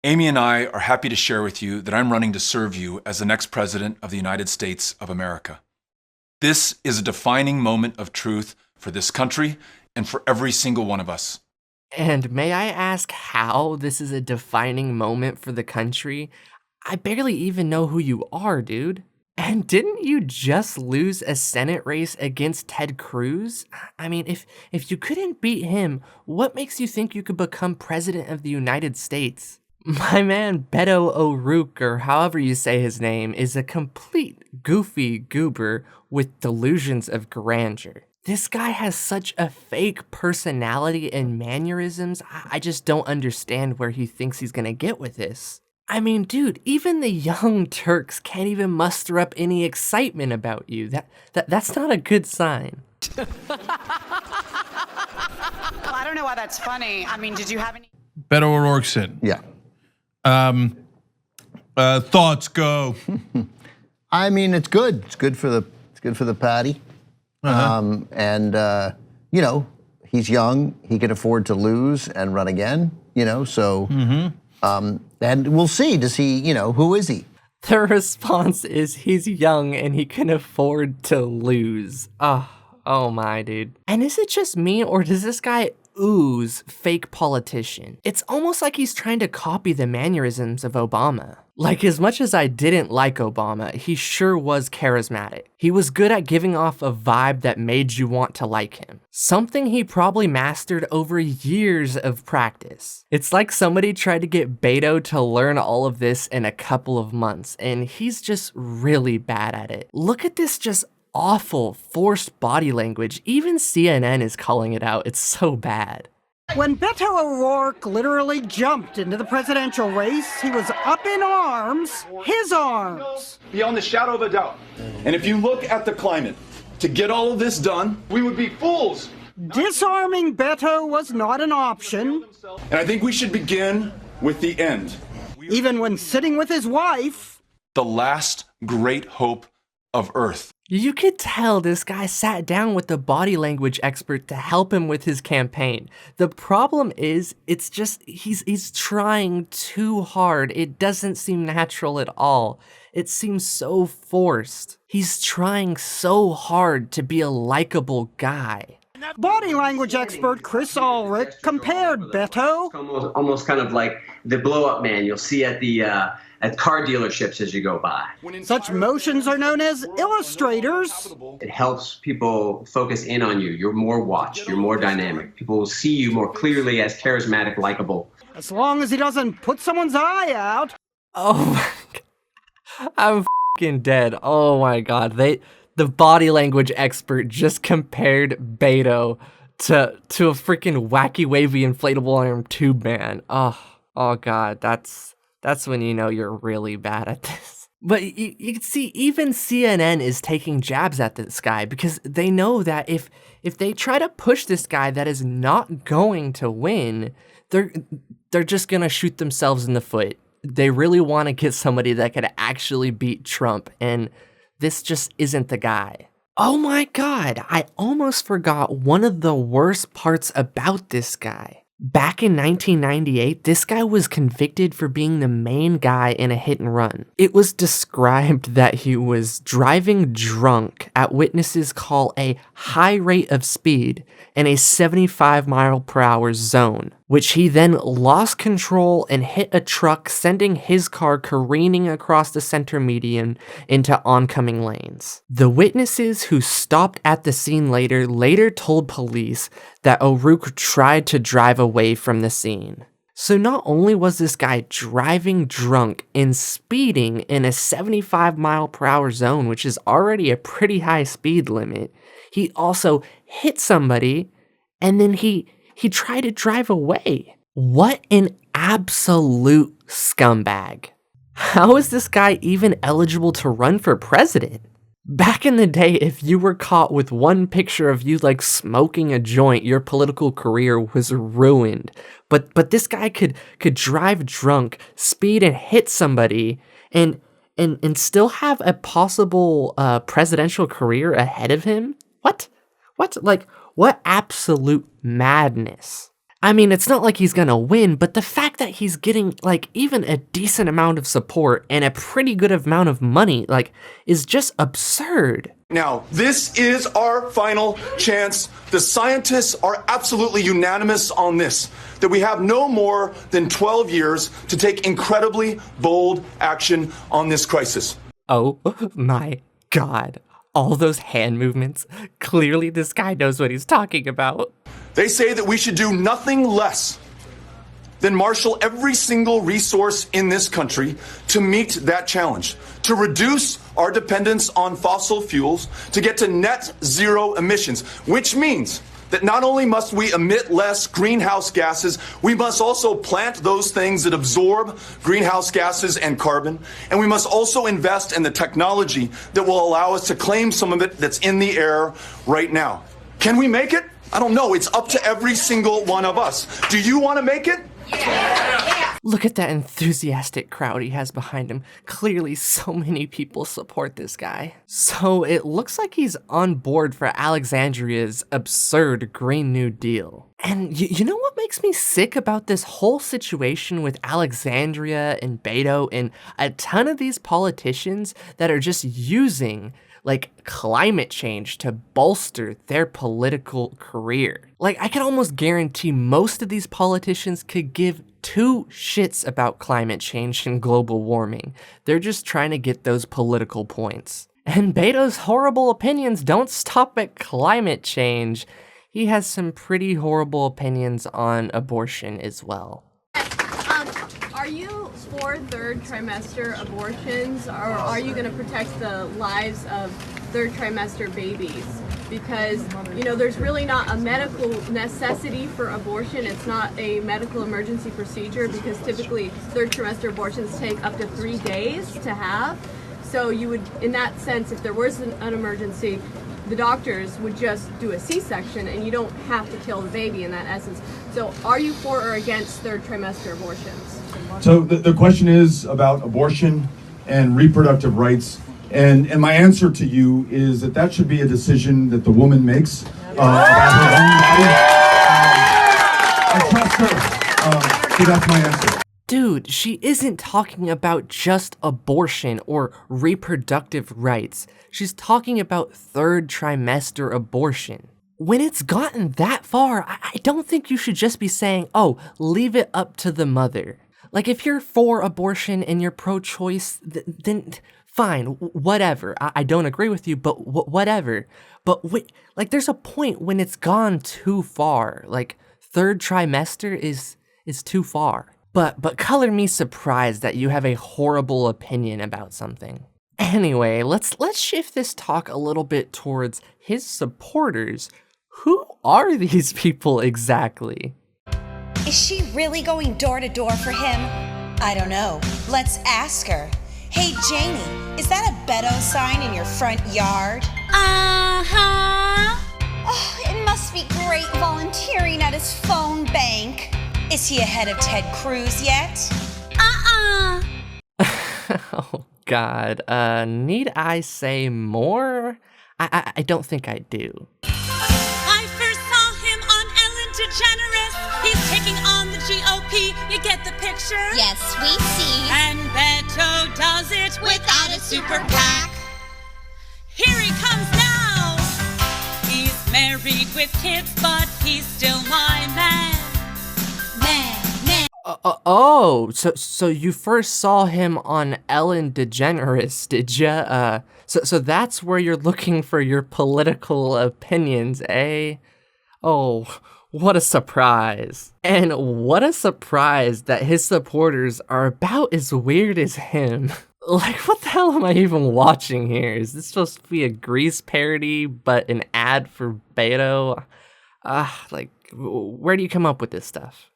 Amy and I are happy to share with you that I'm running to serve you as the next President of the United States of America. This is a defining moment of truth for this country and for every single one of us. And may I ask how this is a defining moment for the country? I barely even know who you are, dude. And didn't you just lose a Senate race against Ted Cruz? I mean, if you couldn't beat him, what makes you think you could become President of the United States? My man Beto O'Rourke, or however you say his name, is a complete goofy goober with delusions of grandeur. This guy has such a fake personality and mannerisms, I just don't understand where he thinks he's gonna get with this. I mean, dude, even the Young Turks can't even muster up any excitement about you. That's not a good sign. Well, I don't know why that's funny. I mean, did you have any? Beto O'Rourke said. Yeah. Thoughts go. I mean, it's good. It's good for the party. And you know, he's young. He can afford to lose and run again. You know, so and we'll see. Does he? You know, who is he? The response is he's young and he can afford to lose. Oh my, dude. And is it just me, or does this guy ooze fake politician? It's almost like he's trying to copy the mannerisms of Obama. Like, as much as I didn't like Obama, he sure was charismatic. He was good at giving off a vibe that made you want to like him. Something he probably mastered over years of practice. It's like somebody tried to get Beto to learn all of this in a couple of months, and he's just really bad at it. Look at this just awful, forced body language. Even CNN is calling it out. It's so bad. When Beto O'Rourke literally jumped into the presidential race, he was up in arms, his arms. Beyond the shadow of a doubt. And if you look at the climate, to get all of this done, we would be fools. Disarming Beto was not an option. And I think we should begin with the end. Even when sitting with his wife. The last great hope of Earth. You could tell this guy sat down with the body language expert to help him with his campaign. The problem is, it's just, he's trying too hard. It doesn't seem natural at all. It seems so forced. He's trying so hard to be a likable guy. Body language expert Chris Ulrich compared Beto. Almost kind of like the blow-up man you'll see at the at car dealerships as you go by. Such motions are known as illustrators. It helps people focus in on you. You're more watched. You're more dynamic. People will see you more clearly as charismatic, likable. As long as he doesn't put someone's eye out. Oh my God. I'm f***ing dead. Oh my God. The body language expert just compared Beto to a freaking wacky wavy inflatable arm tube man. Oh God, that's when you know you're really bad at this. But you can see even CNN is taking jabs at this guy because they know that if they try to push this guy that is not going to win, they're just gonna shoot themselves in the foot. They really want to get somebody that could actually beat Trump, and this just isn't the guy. Oh my God, I almost forgot one of the worst parts about this guy. Back in 1998, this guy was convicted for being the main guy in a hit and run. It was described that he was driving drunk at witnesses call a high rate of speed in a 75-mile-per-hour zone, which he then lost control and hit a truck, sending his car careening across the center median into oncoming lanes. The witnesses who stopped at the scene later told police that O'Rourke tried to drive away from the scene. So not only was this guy driving drunk and speeding in a 75-mile-per-hour zone, which is already a pretty high speed limit, he also hit somebody and then he tried to drive away. What an absolute scumbag. How is this guy even eligible to run for president? Back in the day, if you were caught with one picture of you like smoking a joint, your political career was ruined. But this guy could drive drunk, speed and hit somebody and still have a possible presidential career ahead of him? What? Like, what absolute madness. I mean, it's not like he's gonna win, but the fact that he's getting, like, even a decent amount of support and a pretty good amount of money, like, is just absurd. Now, this is our final chance. The scientists are absolutely unanimous on this, that we have no more than 12 years to take incredibly bold action on this crisis. Oh my god. All those hand movements. Clearly this guy knows what he's talking about. They say that we should do nothing less than marshal every single resource in this country to meet that challenge, to reduce our dependence on fossil fuels, to get to net zero emissions, which means that not only must we emit less greenhouse gases, we must also plant those things that absorb greenhouse gases and carbon, and we must also invest in the technology that will allow us to claim some of it that's in the air right now. Can we make it? I don't know. It's up to every single one of us. Do you want to make it? Yeah. Look at that enthusiastic crowd he has behind him. Clearly so many people support this guy. So it looks like he's on board for Alexandria's absurd Green New Deal. And you know what makes me sick about this whole situation with Alexandria and Beto and a ton of these politicians that are just using like climate change to bolster their political career. Like, I can almost guarantee most of these politicians could give two shits about climate change and global warming. They're just trying to get those political points. And Beto's horrible opinions don't stop at climate change. He has some pretty horrible opinions on abortion as well. Are you for third trimester abortions, or are you going to protect the lives of third trimester babies? Because, you know, there's really not a medical necessity for abortion. It's not a medical emergency procedure because typically third trimester abortions take up to 3 days to have. So you would, in that sense, if there was an emergency, the doctors would just do a C-section and you don't have to kill the baby in that essence. So are you for or against third trimester abortions? So the question is about abortion and reproductive rights. And my answer to you is that that should be a decision that the woman makes about her own body. I trust her. So that's my answer. Dude, she isn't talking about just abortion or reproductive rights. She's talking about third trimester abortion. When it's gotten that far, I don't think you should just be saying, oh, leave it up to the mother. Like, if you're for abortion and you're pro-choice, then fine, whatever. I don't agree with you, but whatever. But like, there's a point when it's gone too far. Like, third trimester is too far. But color me surprised that you have a horrible opinion about something. Anyway, let's shift this talk a little bit towards his supporters. Who are these people exactly? Is she really going door to door for him? I don't know. Let's ask her. Hey, Janie, is that a Beto sign in your front yard? Uh-huh. Oh, it must be great volunteering at his phone bank. Is he ahead of Ted Cruz yet? Oh, God. Need I say more? I don't think I do. I first saw him on Ellen DeGeneres. He's taking on the GOP. You get the picture? Yes, we see. And Beto does it without a super PAC. Here he comes now. He's married with kids, but he's still my man. So you first saw him on Ellen DeGeneres, did ya? So that's where you're looking for your political opinions, eh? Oh, what a surprise. And what a surprise that his supporters are about as weird as him. Like, what the hell am I even watching here? Is this supposed to be a Grease parody, but an ad for Beto? Like, where do you come up with this stuff?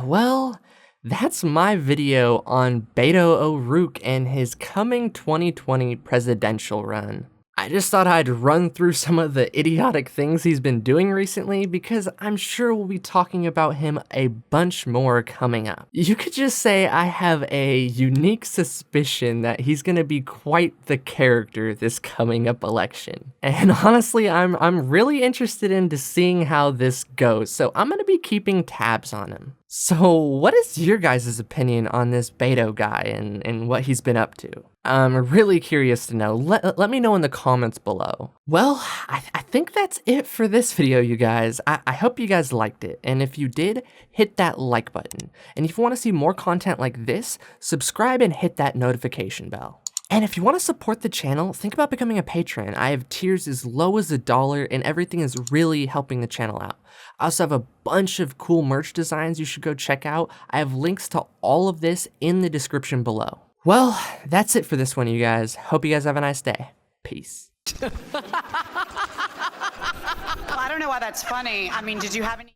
Well, that's my video on Beto O'Rourke and his coming 2020 presidential run. I just thought I'd run through some of the idiotic things he's been doing recently because I'm sure we'll be talking about him a bunch more coming up. You could just say I have a unique suspicion that he's gonna be quite the character this coming up election. And honestly, I'm really interested into seeing how this goes, so I'm gonna be keeping tabs on him. So what is your guys' opinion on this Beto guy and what he's been up to? I'm really curious to know. Let me know in the comments below. Well, I think that's it for this video, you guys. I hope you guys liked it. And if you did, hit that like button. And if you want to see more content like this, subscribe and hit that notification bell. And if you want to support the channel, think about becoming a patron. I have tiers as low as $1 and everything is really helping the channel out. I also have a bunch of cool merch designs you should go check out. I have links to all of this in the description below. Well, that's it for this one, you guys. Hope you guys have a nice day. Peace. Well, I don't know why that's funny. I mean, did you have any...